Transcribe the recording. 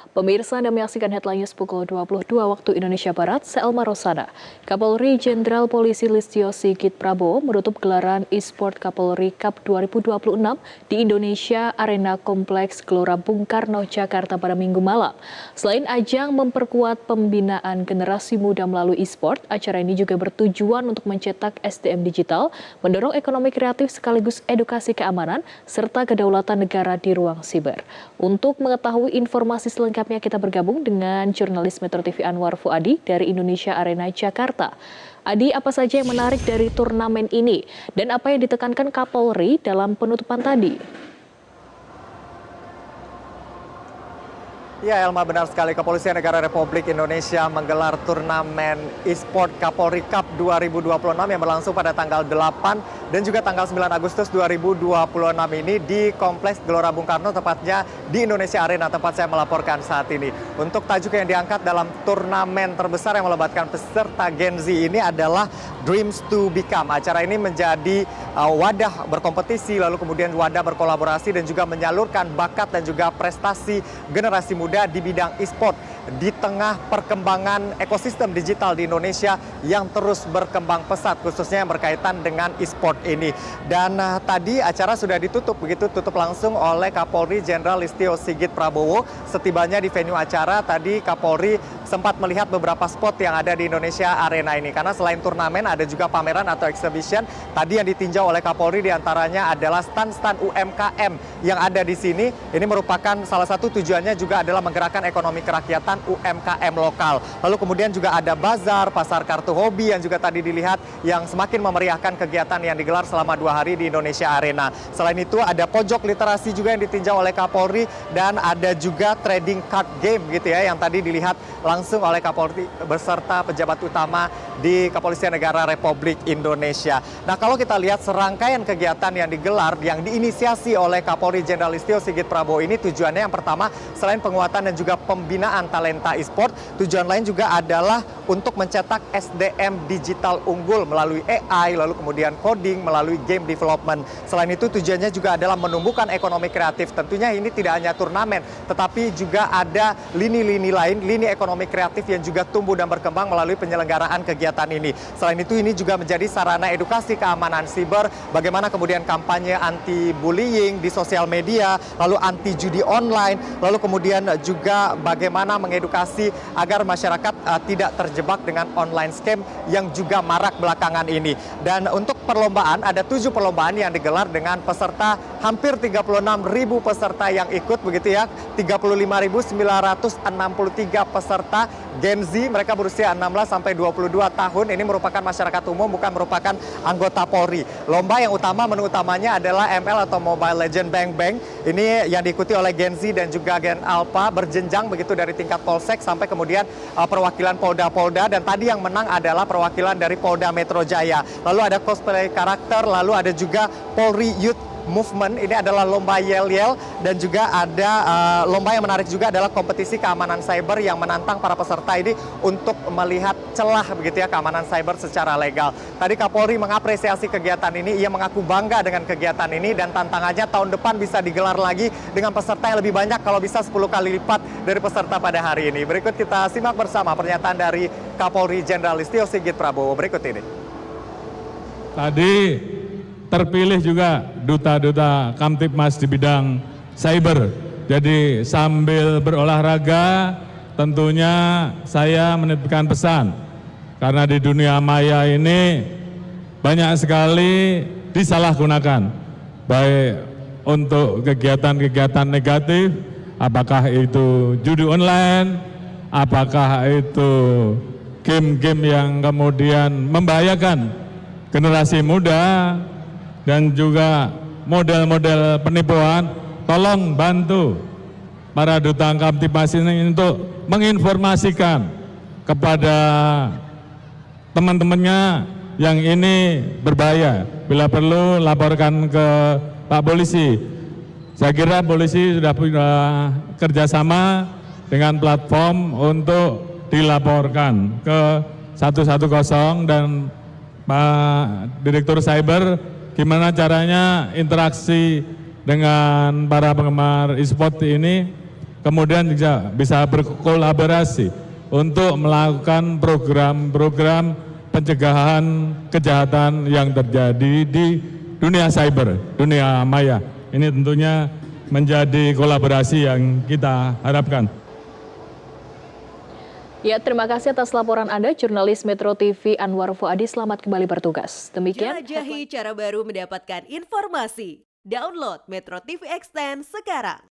Pemirsa, Anda menyaksikan Headline News pukul 22 waktu Indonesia Barat, saya Elma Rosana. Kapolri Jenderal Polisi Listio Sigit Prabowo menutup gelaran e-sport Kapolri Cup 2026 di Indonesia Arena Kompleks Gelora Bung Karno, Jakarta pada Minggu malam. Selain ajang memperkuat pembinaan generasi muda melalui e-sport, acara ini juga bertujuan untuk mencetak SDM digital, mendorong ekonomi kreatif sekaligus edukasi keamanan, serta kedaulatan negara di ruang siber. Untuk mengetahui informasi selengkapnya, kita bergabung dengan jurnalis Metro TV Anwar Fuadi dari Indonesia Arena Jakarta. Adi, apa saja yang menarik dari turnamen ini dan apa yang ditekankan Kapolri dalam penutupan tadi? Ya Elma, benar sekali. Kepolisian Negara Republik Indonesia menggelar turnamen e-sport Kapolri Cup 2026 yang berlangsung pada tanggal 8 dan juga tanggal 9 Agustus 2026 ini di Kompleks Gelora Bung Karno, tepatnya di Indonesia Arena, tempat saya melaporkan saat ini. Untuk tajuk yang diangkat dalam turnamen terbesar yang melibatkan peserta Gen Z ini adalah Dreams to Become. Acara ini menjadi wadah berkompetisi, lalu kemudian wadah berkolaborasi dan juga menyalurkan bakat dan juga prestasi generasi muda di bidang e-sport di tengah perkembangan ekosistem digital di Indonesia yang terus berkembang pesat, khususnya yang berkaitan dengan e-sport ini. Dan tadi acara sudah ditutup, tutup langsung oleh Kapolri Jenderal Listio Sigit Prabowo. Setibanya di venue acara, tadi Kapolri sempat melihat beberapa spot yang ada di Indonesia Arena ini. Karena selain turnamen ada juga pameran atau exhibition. Tadi yang ditinjau oleh Kapolri diantaranya adalah stand-stand UMKM yang ada di sini. Ini merupakan salah satu tujuannya juga adalah menggerakkan ekonomi kerakyatan UMKM lokal. Lalu kemudian juga ada bazar, pasar kartu hobi yang juga tadi dilihat yang semakin memeriahkan kegiatan yang digelar selama 2 hari di Indonesia Arena. Selain itu ada pojok literasi juga yang ditinjau oleh Kapolri dan ada juga trading card game gitu ya yang tadi dilihat langsung oleh Kapolri beserta pejabat utama di Kepolisian Negara Republik Indonesia. Nah, kalau kita lihat serangkaian kegiatan yang digelar yang diinisiasi oleh Kapolri Jenderal Listio Sigit Prabowo ini, tujuannya yang pertama selain penguatan dan juga pembinaan talenta e-sport, tujuan lain juga adalah untuk mencetak SDM digital unggul melalui AI, lalu kemudian coding, melalui game development. Selain itu tujuannya juga adalah menumbuhkan ekonomi kreatif. Tentunya ini tidak hanya turnamen, tetapi juga ada lini-lini lain, lini ekonomi kreatif yang juga tumbuh dan berkembang melalui penyelenggaraan kegiatan ini. Selain itu ini juga menjadi sarana edukasi keamanan siber, bagaimana kemudian kampanye anti-bullying di sosial media, lalu anti-judi online, lalu kemudian juga bagaimana mengedukasi agar masyarakat tidak terjebak dengan online scam yang juga marak belakangan ini. Dan untuk perlombaan, ada 7 perlombaan yang digelar dengan peserta hampir 36.000 peserta yang ikut begitu ya, 35.963 peserta Gen Z, mereka berusia 16 sampai 22 tahun. Ini merupakan masyarakat umum, bukan merupakan anggota Polri. Lomba yang utama, menu utamanya adalah ML atau Mobile Legend Bang Bang. Ini yang diikuti oleh Gen Z dan juga Gen Alpha, berjenjang begitu dari tingkat Polsek sampai kemudian perwakilan Polda-Polda, dan tadi yang menang adalah perwakilan dari Polda Metro Jaya. Lalu ada cosplay karakter, lalu ada juga Polri Youth Movement, ini adalah lomba yel-yel, dan juga ada lomba yang menarik juga adalah kompetisi keamanan cyber yang menantang para peserta ini untuk melihat celah begitu ya keamanan cyber secara legal. Tadi Kapolri mengapresiasi kegiatan ini, ia mengaku bangga dengan kegiatan ini dan tantangannya tahun depan bisa digelar lagi dengan peserta yang lebih banyak, kalau bisa 10 kali lipat dari peserta pada hari ini. Berikut kita simak bersama pernyataan dari Kapolri Jenderal Listio Sigit Prabowo berikut ini. Tadi terpilih juga duta-duta Kamtibmas di bidang cyber. Jadi sambil berolahraga tentunya saya menitipkan pesan. Karena di dunia maya ini banyak sekali disalahgunakan. Baik untuk kegiatan-kegiatan negatif, apakah itu judi online, apakah itu game-game yang kemudian membahayakan generasi muda, dan juga model-model penipuan. Tolong bantu para duta Kamtibmas ini untuk menginformasikan kepada teman-temannya yang ini berbahaya. Bila perlu laporkan ke Pak Polisi. Saya kira polisi sudah kerjasama dengan platform untuk dilaporkan ke 110 dan Pak Direktur Cyber gimana caranya interaksi dengan para penggemar e-sport ini kemudian juga bisa berkolaborasi untuk melakukan program-program pencegahan kejahatan yang terjadi di dunia cyber, dunia maya. Ini tentunya menjadi kolaborasi yang kita harapkan. Ya, terima kasih atas laporan Anda, jurnalis Metro TV Anwar Fuadi. Selamat kembali bertugas. Demikian. Jelajahi cara baru mendapatkan informasi. Download Metro TV Extend sekarang.